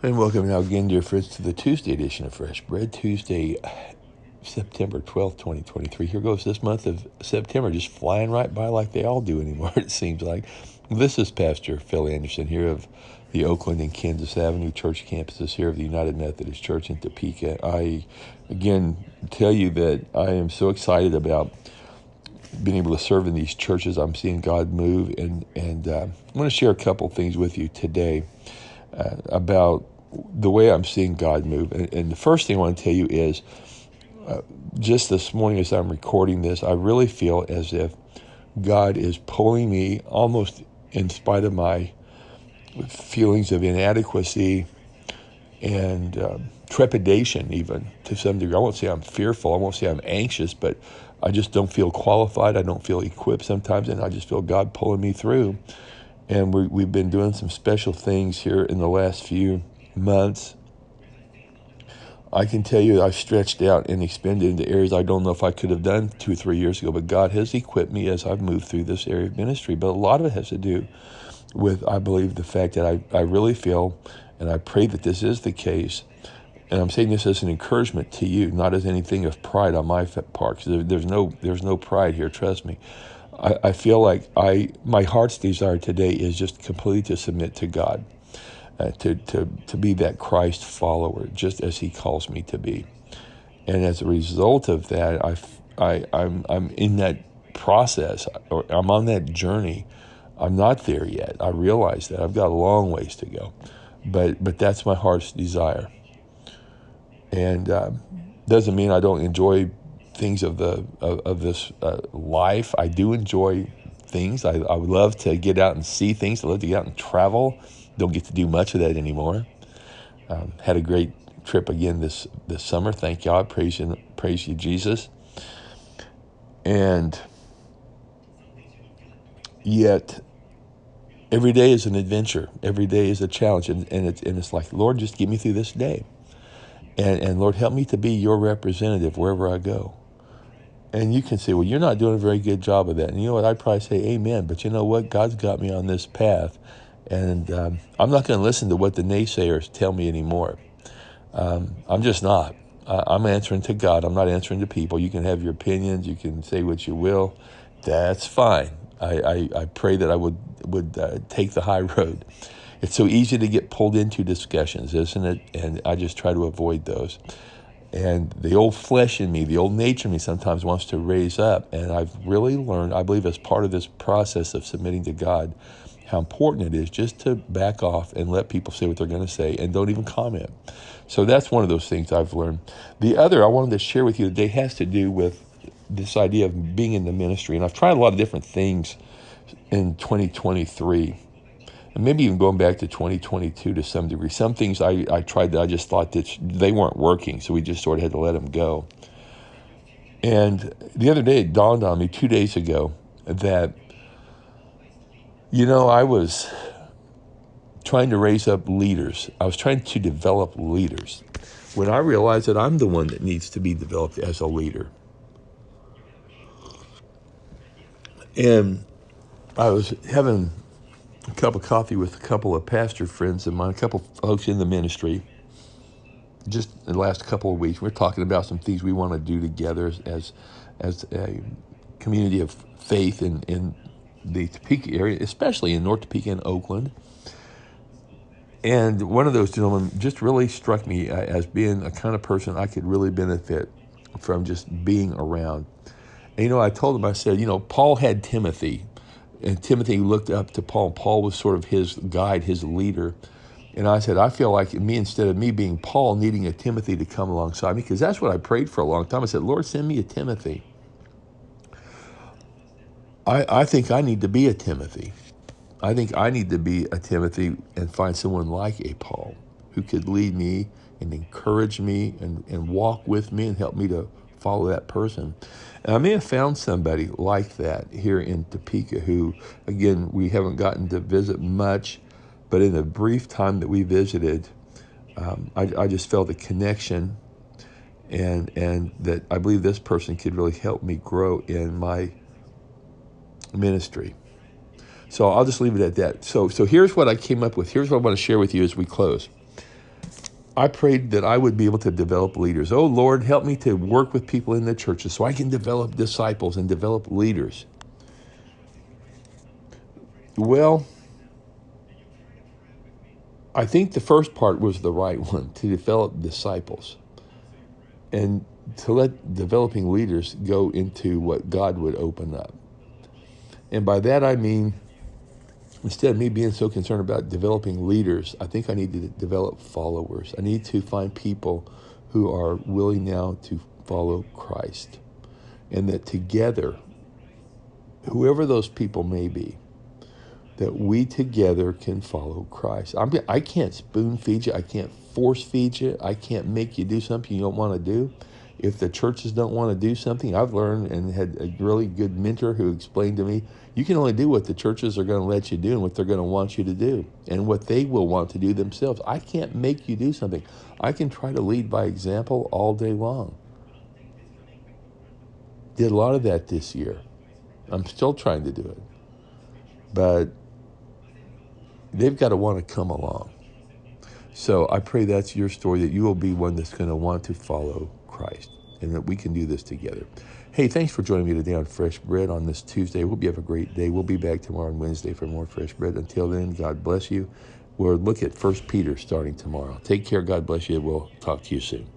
And welcome now again, dear friends, to the Tuesday edition of Fresh Bread, Tuesday, September 12th, 2023. Here goes this month of September, just flying right by like they all do anymore, it seems like. This is Pastor Phil Anderson here of the Oakland and Kansas Avenue Church campuses here of the United Methodist Church in Topeka. I, again, tell you that I am so excited about being able to serve in these churches. I'm seeing God move, and I want to share a couple things with you today about the way I'm seeing God move. And the first thing I want to tell you is, just this morning as I'm recording this, I really feel as if God is pulling me, almost in spite of my feelings of inadequacy and trepidation, even to some degree. I won't say I'm fearful, I won't say I'm anxious, but I just don't feel qualified, I don't feel equipped sometimes, and I just feel God pulling me through. And we've been doing some special things here in the last few months. I can tell you I've stretched out and expanded into areas I don't know if I could have done 2 or 3 years ago, but God has equipped me as I've moved through this area of ministry. But a lot of it has to do with, I believe, the fact that I really feel, and I pray that this is the case, and I'm saying this as an encouragement to you, not as anything of pride on my part, because there's no pride here, trust me. I feel like my heart's desire today is just completely to submit to God, to be that Christ follower, just as He calls me to be. And as a result of that, I'm in that process, or I'm on that journey. I'm not there yet. I realize that I've got a long ways to go, but that's my heart's desire. And doesn't mean I don't enjoy things of this life. I do enjoy things. I would love to get out and see things. I love to get out and travel. Don't get to do much of that anymore. Had a great trip again this summer. Thank God. Praise you, Jesus. And yet, every day is an adventure. Every day is a challenge, and it's like, Lord, just get me through this day. And Lord, help me to be your representative wherever I go. And you can say, well, you're not doing a very good job of that. And you know what? I'd probably say amen. But you know what? God's got me on this path. And I'm not going to listen to what the naysayers tell me anymore. I'm just not. I'm answering to God. I'm not answering to people. You can have your opinions. You can say what you will. That's fine. I pray that I would take the high road. It's so easy to get pulled into discussions, isn't it? And I just try to avoid those. And the old flesh in me, the old nature in me sometimes wants to raise up. And I've really learned, I believe as part of this process of submitting to God, how important it is just to back off and let people say what they're going to say and don't even comment. So that's one of those things I've learned. The other I wanted to share with you today has to do with this idea of being in the ministry. And I've tried a lot of different things in 2023. And maybe even going back to 2022 to some degree. Some things I tried that I just thought that they weren't working, so we just sort of had to let them go. And the other day it dawned on me 2 days ago that, I was trying to raise up leaders. I was trying to develop leaders when I realized that I'm the one that needs to be developed as a leader. And I was having a cup of coffee with a couple of pastor friends of mine, a couple of folks in the ministry, just in the last couple of weeks. We're talking about some things we want to do together as a community of faith in the Topeka area, especially in North Topeka and Oakland. And one of those gentlemen just really struck me as being a kind of person I could really benefit from just being around. And, I told him, I said, Paul had Timothy. And Timothy looked up to Paul. Paul was sort of his guide, his leader. And I said, I feel like instead of me being Paul, needing a Timothy to come alongside me, because that's what I prayed for a long time. I said, Lord, send me a Timothy. I think I need to be a Timothy. I think I need to be a Timothy and find someone like a Paul who could lead me and encourage me and walk with me and help me to follow that person. And I may have found somebody like that here in Topeka who, again, we haven't gotten to visit much, but in the brief time that we visited, I just felt a connection and that I believe this person could really help me grow in my ministry. So I'll just leave it at that. So here's what I came up with. Here's what I want to share with you as we close. I prayed that I would be able to develop leaders. Oh, Lord, help me to work with people in the churches so I can develop disciples and develop leaders. Well, I think the first part was the right one, to develop disciples and to let developing leaders go into what God would open up. And by that I mean, instead of me being so concerned about developing leaders, I think I need to develop followers. I need to find people who are willing now to follow Christ. And that together, whoever those people may be, that we together can follow Christ. I can't spoon feed you. I can't force feed you. I can't make you do something you don't want to do. If the churches don't want to do something, I've learned and had a really good mentor who explained to me, you can only do what the churches are going to let you do and what they're going to want you to do and what they will want to do themselves. I can't make you do something. I can try to lead by example all day long. Did a lot of that this year. I'm still trying to do it. But they've got to want to come along. So I pray that's your story, that you will be one that's going to want to follow Christ and that we can do this together. Hey, thanks for joining me today on Fresh Bread on this Tuesday. Hope you have a great day. We'll be back tomorrow on Wednesday for more Fresh Bread. Until then, God bless you. We'll look at 1 Peter starting tomorrow. Take care. God bless you. We'll talk to you soon.